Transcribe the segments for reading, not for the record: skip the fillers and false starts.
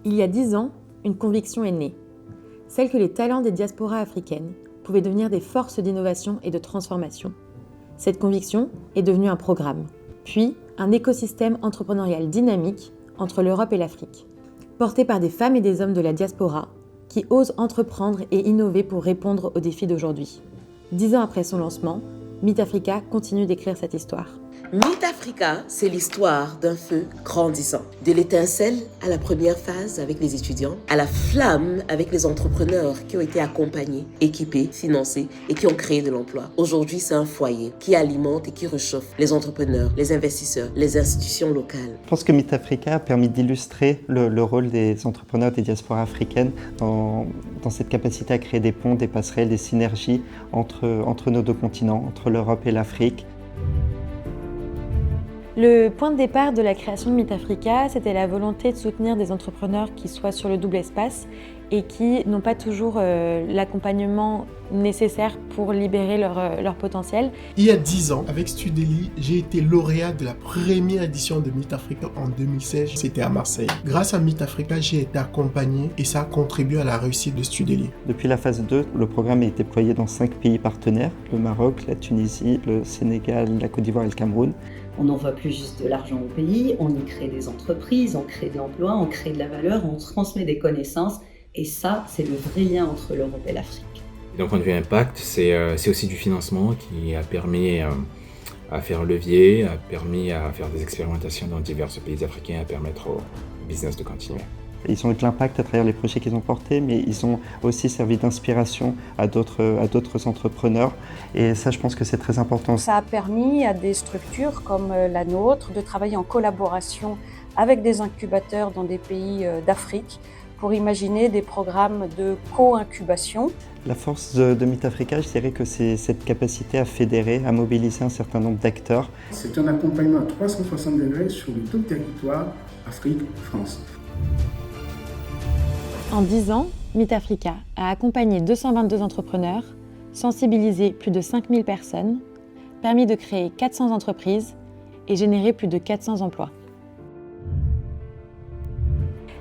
Il y a 10 ans, une conviction est née, celle que les talents des diasporas africaines pouvaient devenir des forces d'innovation et de transformation. Cette conviction est devenue un programme, puis un écosystème entrepreneurial dynamique entre l'Europe et l'Afrique, porté par des femmes et des hommes de la diaspora qui osent entreprendre et innover pour répondre aux défis d'aujourd'hui. 10 ans après son lancement, Meet Africa continue d'écrire cette histoire. Meet Africa, c'est l'histoire d'un feu grandissant. De l'étincelle à la première phase avec les étudiants, à la flamme avec les entrepreneurs qui ont été accompagnés, équipés, financés et qui ont créé de l'emploi. Aujourd'hui, c'est un foyer qui alimente et qui réchauffe les entrepreneurs, les investisseurs, les institutions locales. Je pense que Meet Africa a permis d'illustrer le rôle des entrepreneurs des diasporas africaines dans cette capacité à créer des ponts, des passerelles, des synergies entre nos deux continents, entre l'Europe et l'Afrique. Le point de départ de la création de Meet Africa, c'était la volonté de soutenir des entrepreneurs qui soient sur le double espace et qui n'ont pas toujours l'accompagnement nécessaire pour libérer leur potentiel. Il y a 10 ans, avec Studeli, j'ai été lauréat de la première édition de Meet Africa en 2016. C'était à Marseille. Grâce à Meet Africa, j'ai été accompagné et ça a contribué à la réussite de Studeli. Depuis la phase 2, le programme est déployé dans 5 pays partenaires, le Maroc, la Tunisie, le Sénégal, la Côte d'Ivoire et le Cameroun. On n'envoie plus juste de l'argent au pays, on y crée des entreprises, on crée de l'emploi, on crée de la valeur, on transmet des connaissances. Et ça, c'est le vrai lien entre l'Europe et l'Afrique. D'un point de vue impact, c'est aussi du financement qui a permis à faire levier, a permis à faire des expérimentations dans divers pays africains, à permettre au business de continuer. Ils ont eu de l'impact à travers les projets qu'ils ont portés, mais ils ont aussi servi d'inspiration à d'autres entrepreneurs. Et ça, je pense que c'est très important. Ça a permis à des structures comme la nôtre de travailler en collaboration avec des incubateurs dans des pays d'Afrique pour imaginer des programmes de co-incubation. La force de Meet Africa, je dirais que c'est cette capacité à fédérer, à mobiliser un certain nombre d'acteurs. C'est un accompagnement à 360 degrés sur le tout territoire Afrique-France. En 10 ans, Meet Africa a accompagné 222 entrepreneurs, sensibilisé plus de 5000 personnes, permis de créer 400 entreprises et générer plus de 400 emplois.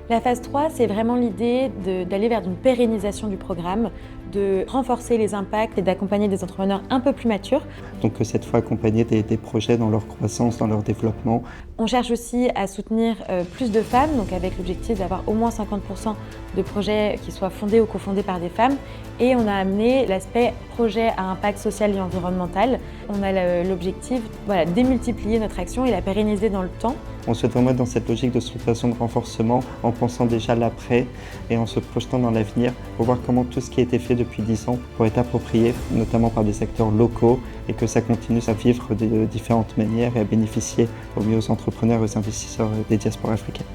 La phase 3, c'est vraiment l'idée d'aller vers une pérennisation du programme, de renforcer les impacts et d'accompagner des entrepreneurs un peu plus matures. Donc cette fois accompagner des projets dans leur croissance, dans leur développement. On cherche aussi à soutenir plus de femmes, donc avec l'objectif d'avoir au moins 50% de projets qui soient fondés ou cofondés par des femmes. Et on a amené l'aspect projet à impact social et environnemental. On a l'objectif de démultiplier notre action et la pérenniser dans le temps. On souhaite vraiment être dans cette logique de structuration de renforcement en pensant déjà l'après et en se projetant dans l'avenir pour voir comment tout ce qui a été fait depuis 10 ans pourrait être approprié, notamment par des acteurs locaux, et que ça continue à vivre de différentes manières et à bénéficier au mieux aux entrepreneurs et aux investisseurs des diasporas africaines.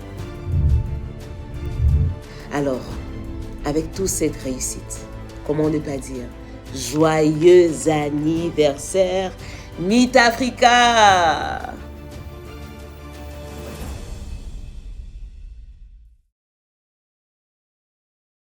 Alors, avec toute cette réussite, comment ne pas dire joyeux anniversaire Meet Africa!